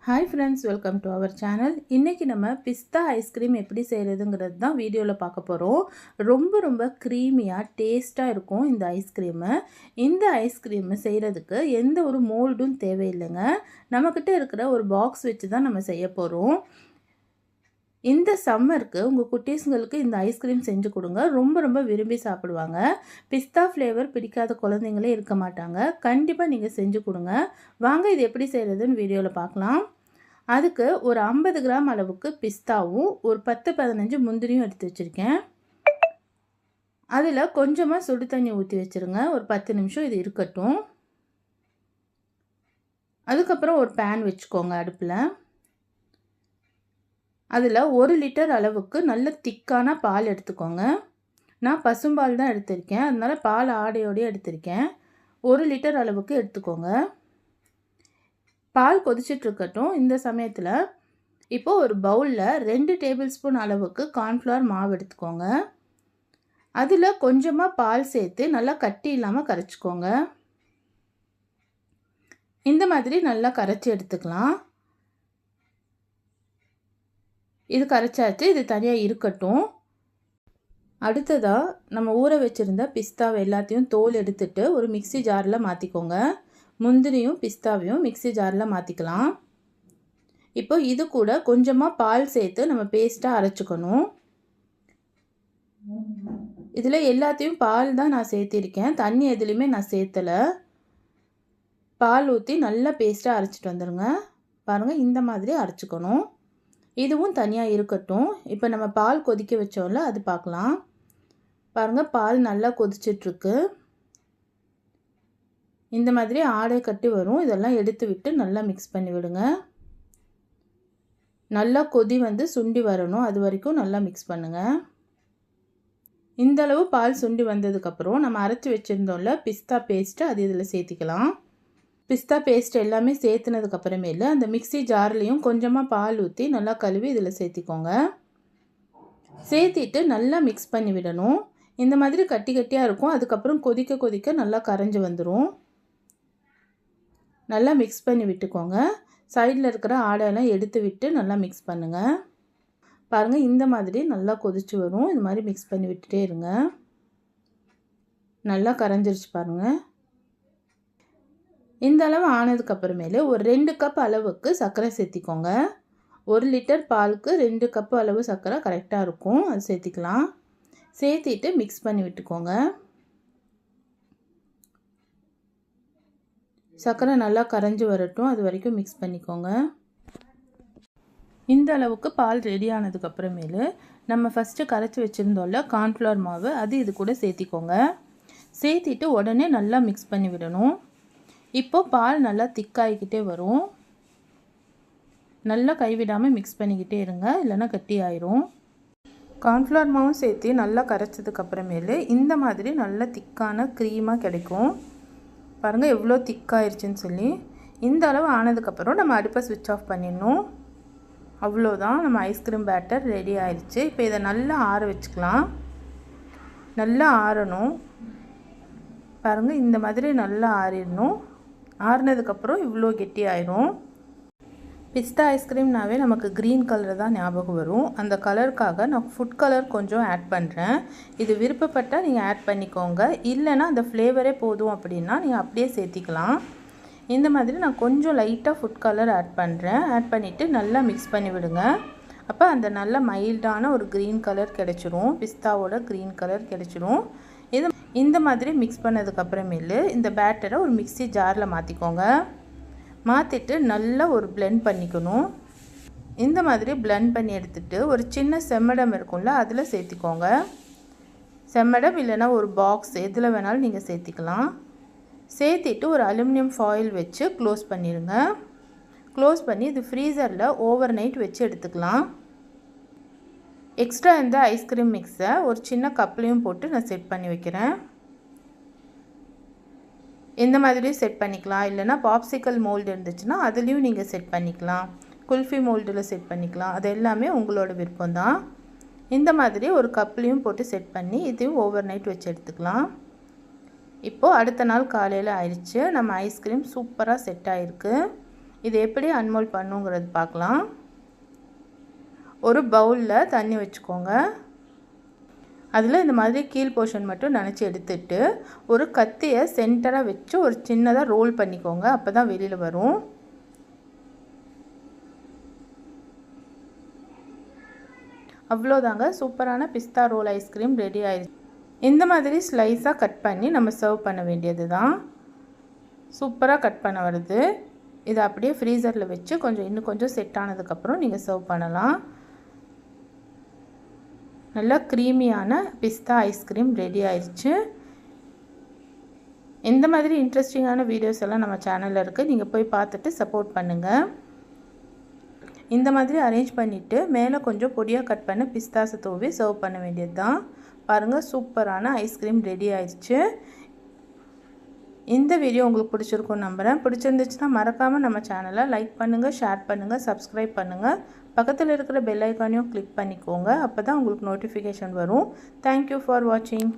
Hi friends, welcome to our channel. இன்னைக்கு நம்ம பிஸ்தா ice cream எப்படி செய்யறதுங்கிறது தான் வீடியோல பார்க்க போறோம். ரொம்ப க்ரீமியா டேஸ்டா இருக்கும் இந்த ஐஸ்கிரீம். இந்த ஐஸ்கிரீம் செய்யறதுக்கு எந்த ஒரு மோல்டும் தேவையில்லைங்க. நம்மகிட்ட இருக்கிற ஒரு பாக்ஸ் வச்சு தான் நம்ம செய்ய போறோம். இந்த சம்மருக்கு உங்கள் குட்டீஸ்ங்களுக்கு இந்த ஐஸ்கிரீம் செஞ்சு கொடுங்க. ரொம்ப விரும்பி சாப்பிடுவாங்க. பிஸ்தா ஃப்ளேவர் பிடிக்காத குழந்தைங்களே இருக்க மாட்டாங்க. கண்டிப்பாக நீங்கள் செஞ்சு கொடுங்க. வாங்க இது எப்படி செய்கிறதுன்னு வீடியோவில் பார்க்கலாம். அதுக்கு ஒரு 50 கிராம் அளவுக்கு பிஸ்தாவும் ஒரு 10-15 முந்திரியும் எடுத்து வச்சுருக்கேன். அதில் கொஞ்சமாக சுடு தண்ணி ஊற்றி வச்சுருங்க. ஒரு 10 நிமிஷம் இது இருக்கட்டும். அதுக்கப்புறம் ஒரு பேன் வச்சுக்கோங்க அடுப்பில். அதில் 1 லிட்டர் அளவுக்கு நல்ல திக்கான பால் எடுத்துக்கோங்க. நான் பசும்பால் தான் எடுத்திருக்கேன், அதனால் பால் ஆடையோடய எடுத்திருக்கேன். 1 லிட்டர் அளவுக்கு எடுத்துக்கோங்க. பால் கொதிச்சிட்ருக்கட்டும். இந்த சமயத்தில் இப்போது ஒரு பவுலில் 2 டேபிள் ஸ்பூன் அளவுக்கு கார்ன்ஃப்ளவர் மாவு எடுத்துக்கோங்க. அதில் கொஞ்சமாக பால் சேர்த்து நல்லா கட்டி இல்லாமல் கரைச்சிக்கோங்க. இந்த மாதிரி நல்லா கரைச்சி எடுத்துக்கலாம். இது கரைச்சாச்சு, இது தனியாக இருக்கட்டும். அடுத்ததாக நம்ம ஊற வச்சுருந்த பிஸ்தாவை எல்லாத்தையும் தோல் எடுத்துட்டு ஒரு மிக்சி ஜாரில் மாற்றிக்கோங்க. முந்திரியும் பிஸ்தாவையும் மிக்சி ஜாரில் மாற்றிக்கலாம். இப்போ இது கூட கொஞ்சமாக பால் சேர்த்து நம்ம பேஸ்ட்டாக அரைச்சிக்கணும். இதில் எல்லாத்தையும் பால் தான் நான் சேர்த்திருக்கேன், தண்ணி எதுலேயுமே நான் சேர்த்தலை. பால் ஊற்றி நல்லா பேஸ்ட்டாக அரைச்சிட்டு வந்துடுங்க. பாருங்கள், இந்த மாதிரி அரைச்சிக்கணும். இதுவும் தனியாக இருக்கட்டும். இப்போ நம்ம பால் கொதிக்க வச்சோம்ல, அது பார்க்கலாம். பாருங்கள், பால் நல்லா கொதிச்சிட்ருக்கு. இந்த மாதிரி ஆடை கட்டி வரும். இதெல்லாம் எடுத்து விட்டு நல்லா மிக்ஸ் பண்ணி விடுங்க. நல்லா கொதி வந்து சுண்டி வரணும், அது வரைக்கும் நல்லா மிக்ஸ் பண்ணுங்கள். இந்தளவு பால் சுண்டி வந்ததுக்கப்புறம் நம்ம அரைச்சி வச்சுருந்தோம்ல பிஸ்தா பேஸ்ட்டு, அது இதில் சேர்த்திக்கலாம். பிஸ்தா பேஸ்ட் எல்லாமே சேர்த்துனதுக்கப்புறமேல அந்த மிக்சி ஜார்லேயும் கொஞ்சமாக பால் ஊற்றி நல்லா கழுவி இதில் சேர்த்திக்கோங்க. சேர்த்திட்டு நல்லா மிக்ஸ் பண்ணி விடணும். இந்த மாதிரி கட்டியாக இருக்கும். அதுக்கப்புறம் கொதிக்க நல்லா கரைஞ்சி வந்துடும். நல்லா மிக்ஸ் பண்ணி விட்டுக்கோங்க. சைடில் இருக்கிற ஆடையெல்லாம் எடுத்து விட்டு நல்லா மிக்ஸ் பண்ணுங்கள். பாருங்கள், இந்த மாதிரி நல்லா கொதிச்சு வரும். இது மாதிரி மிக்ஸ் பண்ணி விட்டுட்டே இருங்க. நல்லா கரைஞ்சிருச்சு பாருங்கள். இந்த அளவு ஆனதுக்கப்புறமேலே ஒரு 2 கப் அளவுக்கு சர்க்கரை சேர்த்திக்கோங்க. 1 லிட்டர் பாலுக்கு 2 கப் அளவு சர்க்கரை கரெக்டாக இருக்கும். அது சேர்த்திக்கலாம். சேர்த்திட்டு மிக்ஸ் பண்ணி விட்டுக்கோங்க. சர்க்கரை நல்லா கரைஞ்சி வரட்டும், அது வரைக்கும் மிக்ஸ் பண்ணிக்கோங்க. இந்த அளவுக்கு பால் ரெடி ஆனதுக்கப்புறமேலு நம்ம ஃபஸ்ட்டு கரைச்சி வச்சுருந்தோம்ல கார்ன்ஃப்ளவர் மாவு, அது இது கூட சேர்த்திக்கோங்க. சேர்த்திட்டு உடனே நல்லா மிக்ஸ் பண்ணி விடணும். இப்போது பால் நல்லா திக்காகிக்கிட்டே வரும். நல்லா கைவிடாமல் மிக்ஸ் பண்ணிக்கிட்டே இருங்க, இல்லைன்னா கட்டி ஆயிரும். கார்ன்ஃப்ளவர் மாவும் சேர்த்து நல்லா கரைச்சதுக்கப்புறமேலு இந்த மாதிரி நல்ல திக்கான க்ரீமாக கிடைக்கும். பாருங்கள் எவ்வளோ திக்காயிருச்சுன்னு சொல்லி. இந்த அளவு ஆனதுக்கப்புறம் நம்ம அடுப்பை ஸ்விட்ச் ஆஃப் பண்ணிடணும். அவ்வளோதான், நம்ம ஐஸ்கிரீம் பேட்டர் ரெடி ஆயிடுச்சு. இப்போ இதை நல்லா ஆற வச்சுக்கலாம். நல்லா ஆறணும். பாருங்கள், இந்த மாதிரி நல்லா ஆறிடணும். ஆறினதுக்கப்புறம் இவ்வளோ கெட்டி ஆயிரும். பிஸ்தா ஐஸ்கிரீம்னாவே நமக்கு க்ரீன் கலர் தான் ஞாபகம் வரும். அந்த கலருக்காக நான் ஃபுட் கலர் கொஞ்சம் ஆட் பண்ணுறேன். இது விருப்பப்பட்டால் நீங்கள் ஆட் பண்ணிக்கோங்க, இல்லைன்னா அந்த ஃப்ளேவரே போதும் அப்படின்னா நீங்கள் அப்படியே சேர்த்திக்கலாம். இந்த மாதிரி நான் கொஞ்சம் லைட்டாக ஃபுட் கலர் ஆட் பண்ணுறேன். ஆட் பண்ணிவிட்டு நல்லா மிக்ஸ் பண்ணி விடுங்க. அப்போ அந்த நல்ல மைல்டான ஒரு க்ரீன் கலர் கிடச்சிரும். பிஸ்தாவோட க்ரீன் கலர் கிடச்சிரும். இந்த மாதிரி மிக்ஸ் பண்ணதுக்கப்புறமேலு இந்த பேட்டரை ஒரு மிக்ஸி ஜாரில் மாற்றிக்கோங்க. மாற்றிட்டு நல்லா ஒரு பிளெண்ட் பண்ணிக்கணும். இந்த மாதிரி பிளெண்ட் பண்ணி எடுத்துகிட்டு ஒரு சின்ன செம்மடம் இருக்கும்ல, அதில் சேர்த்திக்கோங்க. செம்மடம் இல்லைன்னா ஒரு பாக்ஸ், எதில் வேணாலும் நீங்கள் சேர்த்திக்கலாம். சேர்த்திட்டு ஒரு அலுமினியம் ஃபாயில் வச்சு க்ளோஸ் பண்ணிடுங்க. க்ளோஸ் பண்ணி இது ஃப்ரீசரில் ஓவர் நைட் வச்சு எடுத்துக்கலாம். எக்ஸ்ட்ரா இந்த ஐஸ்கிரீம் மிக்ஸை ஒரு சின்ன கப்லேயும் போட்டு நான் செட் பண்ணி வைக்கிறேன். இந்த மாதிரி செட் பண்ணிக்கலாம், இல்லைனா பாப்சிக்கல் மோல்டு இருந்துச்சுன்னா அதுலேயும் நீங்கள் செட் பண்ணிக்கலாம். குல்ஃபி மோல்டில் செட் பண்ணிக்கலாம். அது எல்லாமே உங்களோட விருப்பம்தான். இந்த மாதிரி ஒரு கப்லேயும் போட்டு செட் பண்ணி இதையும் ஓவர் நைட் வச்சு எடுத்துக்கலாம். இப்போது அடுத்த நாள் காலையில் ஆயிடுச்சு. நம்ம ஐஸ்கிரீம் சூப்பராக செட் ஆகிருக்கு. இது எப்படி அன்மோல்ட் பண்ணுங்கிறது பார்க்கலாம். ஒரு பவுலில் தண்ணி வச்சுக்கோங்க. அதில் இந்த மாதிரி கீழ் போர்ஷன் மட்டும் நனைச்சி எடுத்துட்டு ஒரு கத்தியை சென்டராக வச்சு ஒரு சின்னதாக ரோல் பண்ணிக்கோங்க. அப்போ தான் வெளியில் வரும். அவ்வளோதாங்க, சூப்பரான பிஸ்தா ரோல் ஐஸ்கிரீம் ரெடி ஆயிடுச்சு. இந்த மாதிரி ஸ்லைஸாக கட் பண்ணி நம்ம சர்வ் பண்ண வேண்டியது தான். சூப்பராக கட் பண்ண வருது. இதை அப்படியே ஃப்ரீசரில் வச்சு இன்னும் கொஞ்சம் செட் ஆனதுக்கப்புறம் நீங்கள் சர்வ் பண்ணலாம். நல்லா க்ரீமியான பிஸ்தா ஐஸ்கிரீம் ரெடி ஆயிடுச்சு. இந்த மாதிரி இன்ட்ரெஸ்டிங்கான வீடியோஸ் எல்லாம் நம்ம சேனலில் இருக்குது. நீங்கள் போய் பார்த்துட்டு சப்போர்ட் பண்ணுங்கள். இந்த மாதிரி அரேஞ்ச் பண்ணிவிட்டு மேலே கொஞ்சம் பொடியாக கட் பண்ண பிஸ்தாஸை தூவி சர்வ் பண்ண வேண்டியது தான். பாருங்கள், சூப்பரான ஐஸ்கிரீம் ரெடி ஆயிடுச்சு. இந்த வீடியோ உங்களுக்கு பிடிச்சிருக்கும்னு நம்புகிறேன். பிடிச்சிருந்துச்சுன்னா மறக்காமல் நம்ம சேனலை லைக் பண்ணுங்கள், ஷேர் பண்ணுங்கள், சப்ஸ்கிரைப் பண்ணுங்கள். பக்கத்தில் இருக்கிற பெல் ஐக்கானையும் கிளிக் பண்ணிக்கோங்க. அப்போ தான் உங்களுக்கு நோட்டிஃபிகேஷன் வரும். தேங்க்யூ ஃபார் வாட்சிங்.